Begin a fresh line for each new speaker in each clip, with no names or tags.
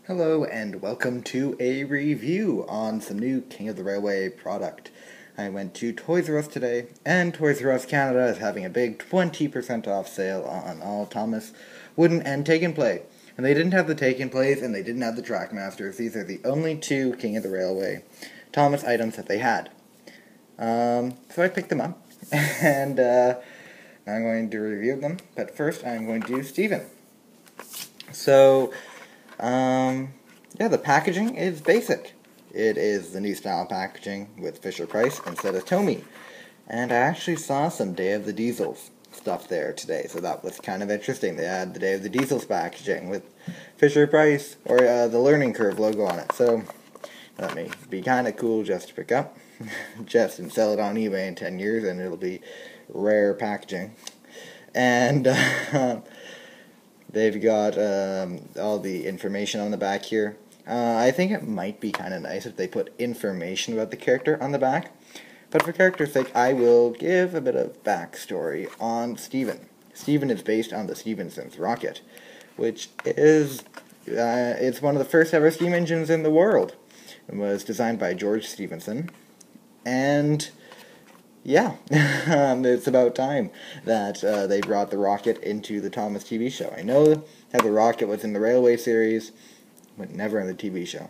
Hello and welcome to a review on some new King of the Railway product. I went to Toys R Us today, and Toys R Us Canada is having a big 20% off sale on all Thomas wooden and take and play. And they didn't have the take and plays and they didn't have the Trackmasters. These are the only two King of the Railway Thomas items that they had. So I picked them up and I'm going to review them. But first I'm going to do Steven. So yeah, the packaging is basic. It is the new style packaging with Fisher-Price instead of Tomy. And I actually saw some Day of the Diesels stuff there today, so that was kind of interesting. They had the Day of the Diesels packaging with Fisher-Price, or the Learning Curve logo on it. So, that may be kind of cool just to pick up. Just and sell it on eBay in 10 years, and it'll be rare packaging. And, they've got all the information on the back here. I think it might be kind of nice if they put information about the character on the back. But for character's sake, I will give a bit of backstory on Steven. Steven is based on the Stephenson's rocket, which is it's one of the first ever steam engines in the world. It was designed by George Stephenson, and yeah, it's about time that they brought the rocket into the Thomas TV show. I know that the rocket was in the Railway series, but never in the TV show.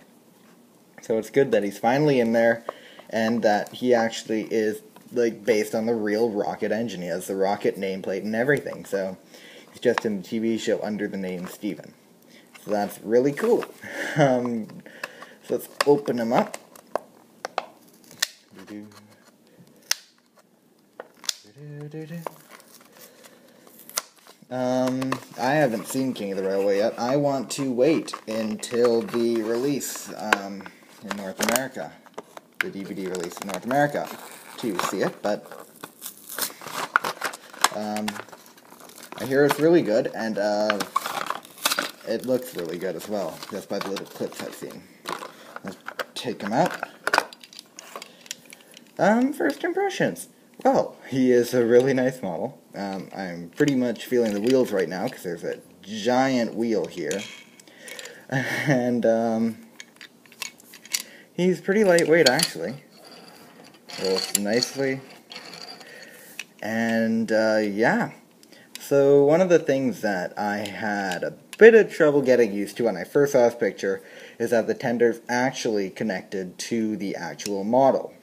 So it's good that he's finally in there, and that he actually is like based on the real rocket engine. He has the rocket nameplate and everything, so he's just in the TV show under the name Steven. So that's really cool. So let's open him up. I haven't seen King of the Railway yet. I want to wait until the release in North America, the DVD release in North America, to see it, but I hear it's really good, and it looks really good as well, just by the little clips I've seen. Let's take him out. First impressions. Well, he is a really nice model. I'm pretty much feeling the wheels right now, because there's a giant wheel here. And, he's pretty lightweight, actually. Rolls nicely. And, yeah. So, one of the things that I had a bit of trouble getting used to when I first saw this picture is that the tender's actually connected to the actual model.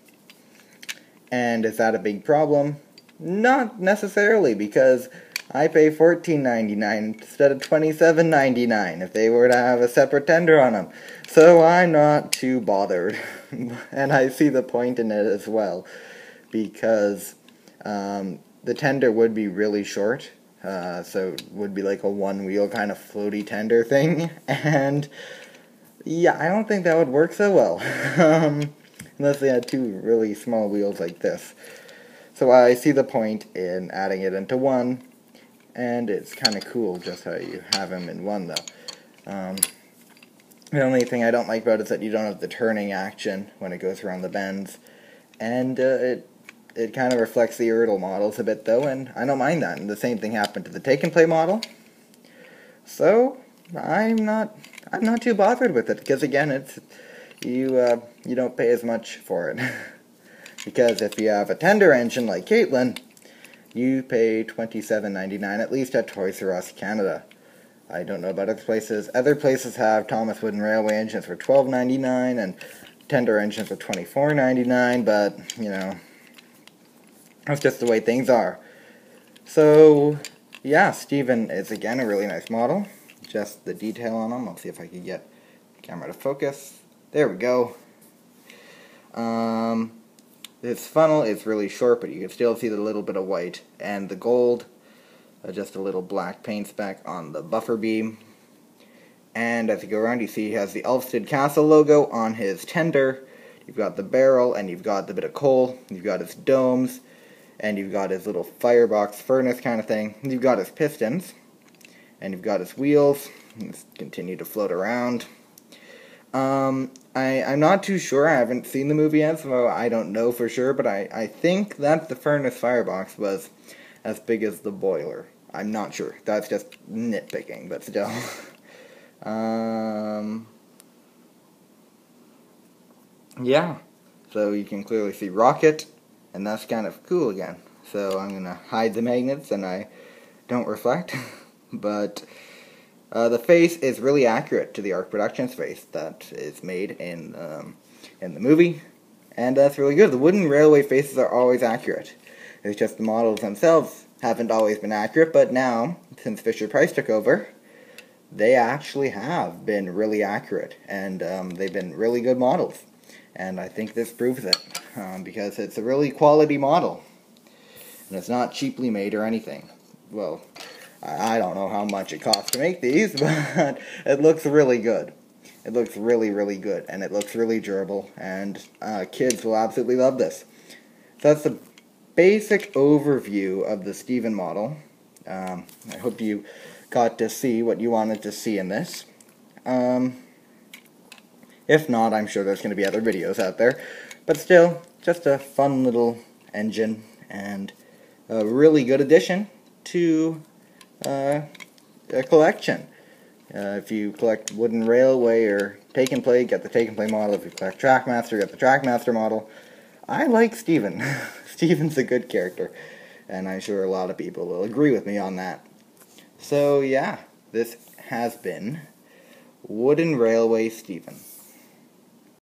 And is that a big problem? Not necessarily, because I pay $14.99 instead of $27.99 if they were to have a separate tender on them. So I'm not too bothered. And I see the point in it as well, because the tender would be really short. So it would be like a one-wheel kind of floaty tender thing. And yeah, I don't think that would work so well. Unless they had two really small wheels like this. So I see the point in adding it into one, and it's kind of cool just how you have them in one, though. The only thing I don't like about it is that you don't have the turning action when it goes around the bends, and it kind of reflects the Erdl models a bit, though, and I don't mind that. And the same thing happened to the Take and Play model. So I'm not too bothered with it, because again, it's you don't pay as much for it. Because if you have a tender engine like Caitlin, you pay $27.99, at least at Toys R Us Canada. I don't know about other places. Other places have Thomas Wooden Railway engines for $12.99 and tender engines for $24.99, but, you know, that's just the way things are. So, yeah, Steven is again a really nice model. Just the detail on him. I'll see if I can get the camera to focus. There we go. This funnel is really short, but you can still see the little bit of white. And the gold, just a little black paint speck on the buffer beam. And as you go around, you see he has the Ulfstead Castle logo on his tender. You've got the barrel, and you've got the bit of coal. You've got his domes, and you've got his little firebox furnace kind of thing. You've got his pistons, and you've got his wheels. Let's continue to float around. I'm not too sure. I haven't seen the movie yet, so I don't know for sure, but I think that the furnace firebox was as big as the boiler. I'm not sure. That's just nitpicking, but still. yeah, so you can clearly see Rocket, and that's kind of cool again. So I'm going to hide the magnets and I don't reflect, but the face is really accurate to the Arc Productions face that is made in the movie, and that's really good. The wooden railway faces are always accurate. It's just the models themselves haven't always been accurate, but now, since Fisher-Price took over, they actually have been really accurate, and they've been really good models. And I think this proves it, because it's a really quality model, and it's not cheaply made or anything. Well, I don't know how much it costs to make these, but it looks really good. It looks really, really good, and it looks really durable, and kids will absolutely love this. So that's the basic overview of the Steven model. I hope you got to see what you wanted to see in this. If not, I'm sure there's going to be other videos out there. But still, just a fun little engine, and a really good addition to a collection. If you collect Wooden Railway or Take and Play, get the Take and Play model. If you collect Trackmaster, get the Trackmaster model. I like Steven. Steven's a good character, and I'm sure a lot of people will agree with me on that. So yeah, this has been Wooden Railway Steven.